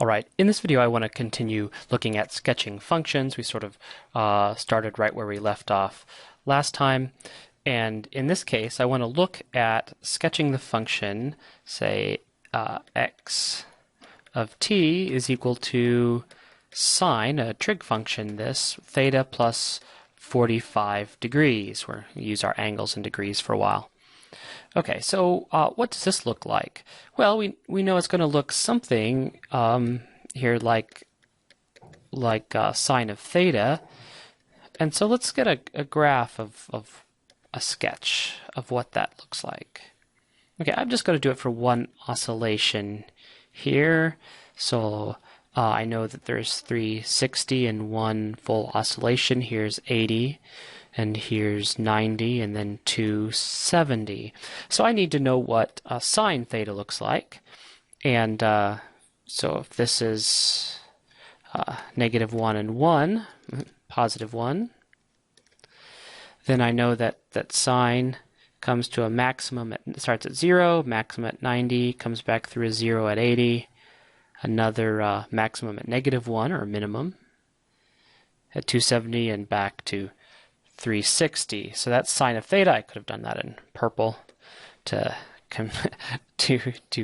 All right, in this video I want to continue looking at sketching functions. We sort of started right where we left off last time. And in this case, I want to look at sketching the function, say x of t is equal to sine, a trig function, this, theta plus 45 degrees. We'll use our angles and degrees for a while. Okay, so what does this look like? Well, we know it's going to look something here like sine of theta. And so let's get a graph of a sketch of what that looks like. Okay, I'm just going to do it for one oscillation here. So I know that there's 360 and one full oscillation. Here's 80. And here's 90, and then 270. So I need to know what sine theta looks like. And so if this is -1 and 1, positive 1, then I know that sine comes to a maximum, it starts at 0, maximum at 90, comes back through a 0 at 80, another maximum at -1, or minimum, at 270, and back to 360. So that's sine of theta. I could have done that in purple to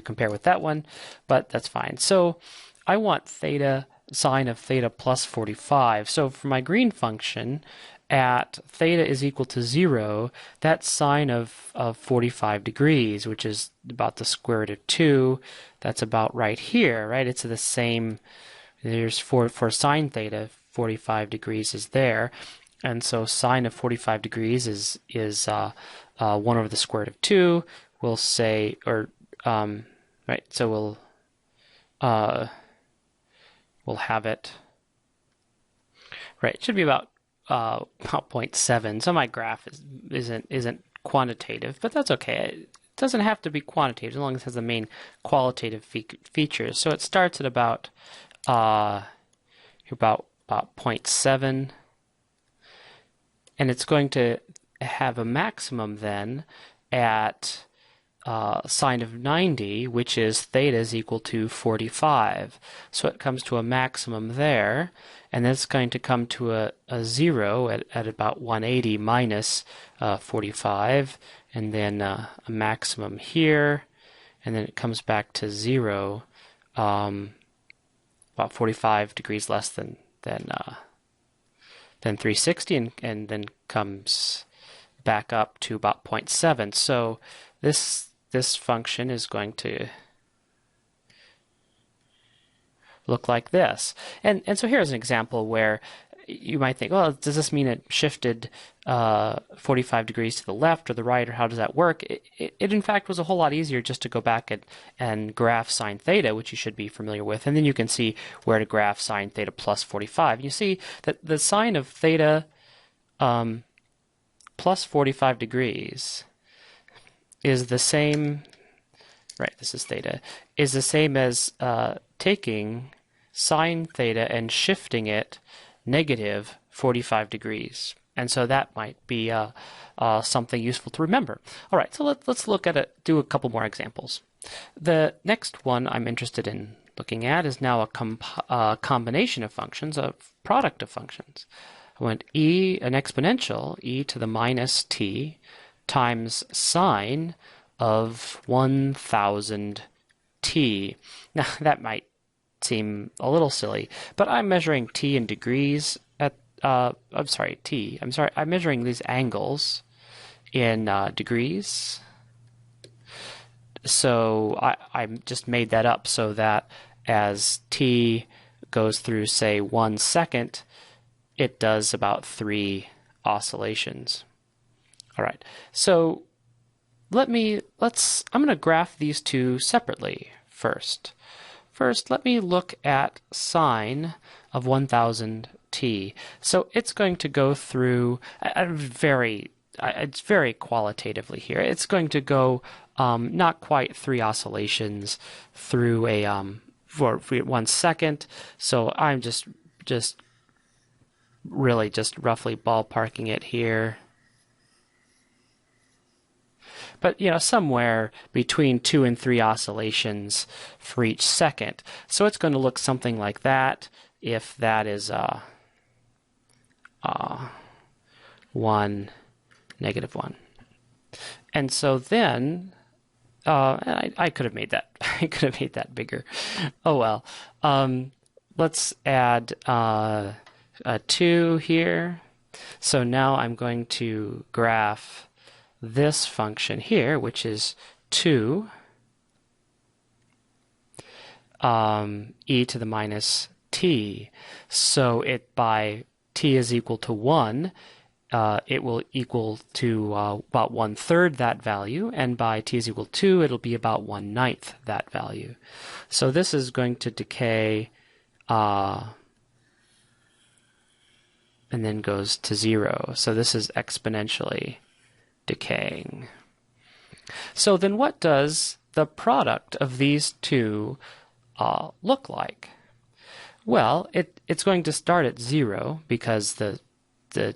compare with that one, but that's fine. So I want theta, sine of theta plus 45. So for my green function, at theta is equal to 0, that's sine of 45 degrees, which is about the square root of 2. That's about right here, right? It's the same. There's for sine theta, 45 degrees is there. And so sine of 45 degrees is 1 over the square root of 2. We'll say, or right, so we'll have it, right, it should be about 0.7. So my graph isn't quantitative, but that's okay. It doesn't have to be quantitative as long as it has the main qualitative features. So it starts at about 0.7. And it's going to have a maximum then at sine of 90, which is theta is equal to 45. So it comes to a maximum there, and then it's going to come to a 0 at about 180 minus 45, and then a maximum here, and then it comes back to 0, about 45 degrees less than 360, and then comes back up to about 0.7. So this function is going to look like this. And so here's an example where you might think, well, does this mean it shifted 45 degrees to the left or the right, or how does that work? It in fact was a whole lot easier just to go back and graph sine theta, which you should be familiar with, and then you can see where to graph sine theta plus 45. You see that the sine of theta plus 45 degrees is the same, right, this is theta, is the same as taking sine theta and shifting it negative 45 degrees. And so that might be something useful to remember. All right, so let's look at it, do a couple more examples. The next one I'm interested in looking at is now a combination of functions, a product of functions. I want an exponential, e to the minus t, times sine of 1000 t. Now, that might seem a little silly, but I'm measuring t in degrees at, I'm measuring these angles in degrees. So I just made that up so that as t goes through, say, 1 second, it does about 3 oscillations. All right, so I'm going to graph these two separately first. First, let me look at sine of 1000 t. So it's going to go through it's very qualitatively here. It's going to go not quite 3 oscillations through for 1 second. So I'm just roughly ballparking it here. but somewhere between 2 and 3 oscillations for each second. So it's going to look something like that if that is 1, -1. And so then I could have made that I could have made that bigger. Oh well. Let's add a 2 here. So now I'm going to graph this function here, which is 2 e to the minus t. So by t is equal to 1, it will equal to about 1/3 that value, and by t is equal to 2, it'll be about 1/9 that value. So this is going to decay and then goes to 0. So this is exponentially decaying. So then what does the product of these two look like? Well, it's going to start at 0 because the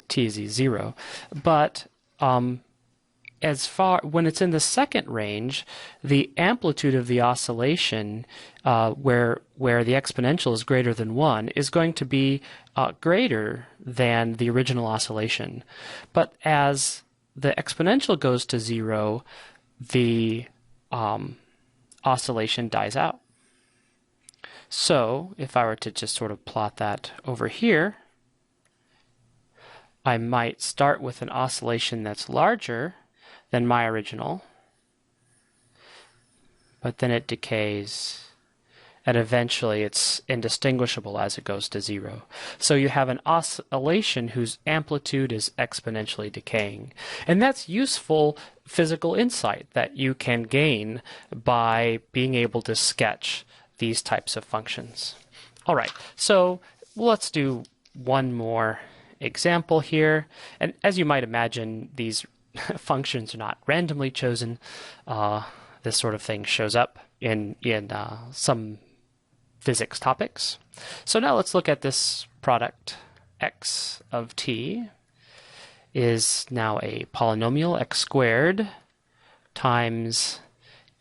t is 0, but when it's in the second range, the amplitude of the oscillation, where the exponential is greater than 1, is going to be greater than the original oscillation. But as the exponential goes to 0, the oscillation dies out. So if I were to just sort of plot that over here, I might start with an oscillation that's larger than my original, but then it decays, and eventually it's indistinguishable as it goes to 0. So you have an oscillation whose amplitude is exponentially decaying. And that's useful physical insight that you can gain by being able to sketch these types of functions. All right, so let's do one more example here. And as you might imagine, these functions are not randomly chosen. This sort of thing shows up in some physics topics. So now let's look at this product. X of t is now a polynomial, x squared times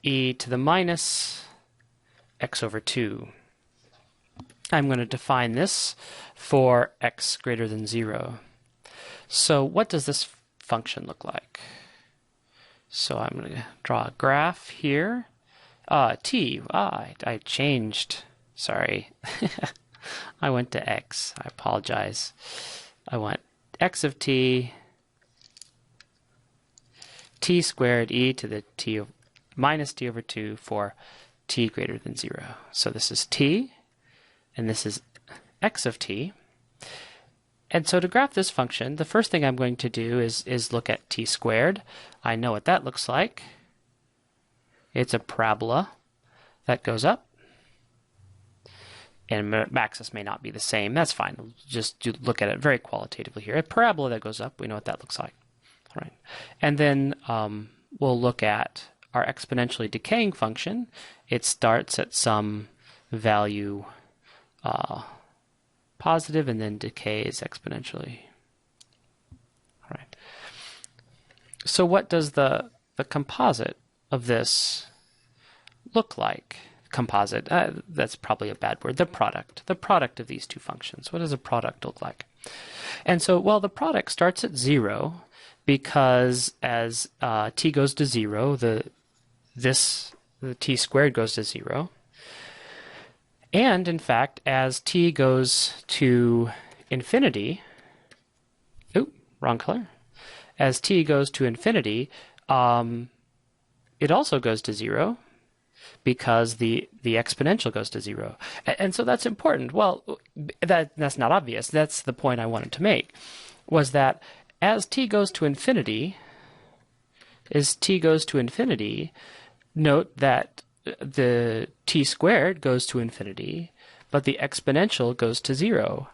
e to the minus x over 2. I'm going to define this for x greater than 0. So what does this function look like? So I'm going to draw a graph here. T, I changed, sorry. I went to x, I apologize. I want x of t, t squared e to the t minus t over 2 for t greater than 0. So this is t, and this is x of t. And so to graph this function, the first thing I'm going to do is look at t squared. I know what that looks like. It's a parabola that goes up. And axis may not be the same. That's fine. We'll just look at it very qualitatively here. A parabola that goes up, we know what that looks like. All right. And then we'll look at our exponentially decaying function. It starts at some value positive and then decays exponentially. All right. So what does the composite of this look like? Composite, that's probably a bad word. The product of these two functions. What does a product look like? And so, well, the product starts at 0 because as t goes to 0, the t squared goes to 0. And in fact, as t goes to infinity, wrong color. As t goes to infinity, it also goes to 0. Because the exponential goes to 0. And so that's important. Well, that's not obvious. That's the point I wanted to make, was that as t goes to infinity, note that the t squared goes to infinity, but the exponential goes to 0.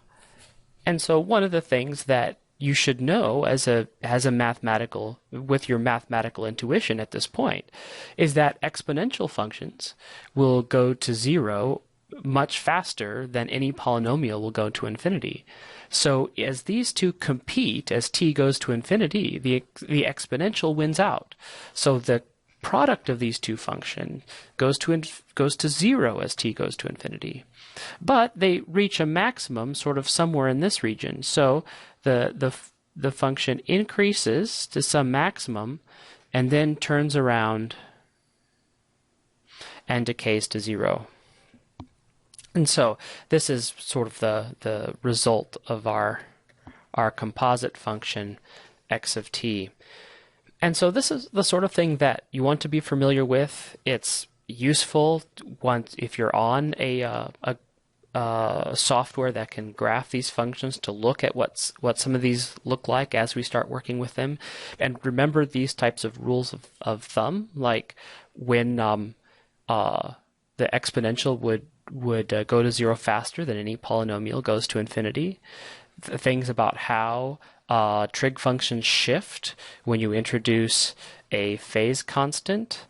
And so one of the things that you should know as a mathematical, with your mathematical intuition at this point, is that exponential functions will go to 0 much faster than any polynomial will go to infinity. So as these two compete, as t goes to infinity, the exponential wins out. So the product of these two functions goes to 0 as t goes to infinity. But they reach a maximum sort of somewhere in this region. So the function increases to some maximum and then turns around and decays to 0. And so this is sort of the result of our composite function x of t. And so this is the sort of thing that you want to be familiar with. It's useful if you're on a software that can graph these functions, to look at what some of these look like as we start working with them. And remember these types of rules of thumb, like when the exponential would go to 0 faster than any polynomial goes to infinity. Things about how trig functions shift when you introduce a phase constant,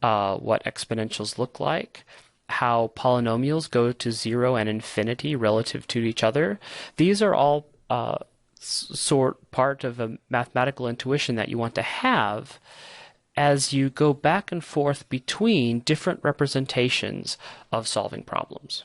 what exponentials look like, how polynomials go to 0 and infinity relative to each other. These are all part of a mathematical intuition that you want to have as you go back and forth between different representations of solving problems.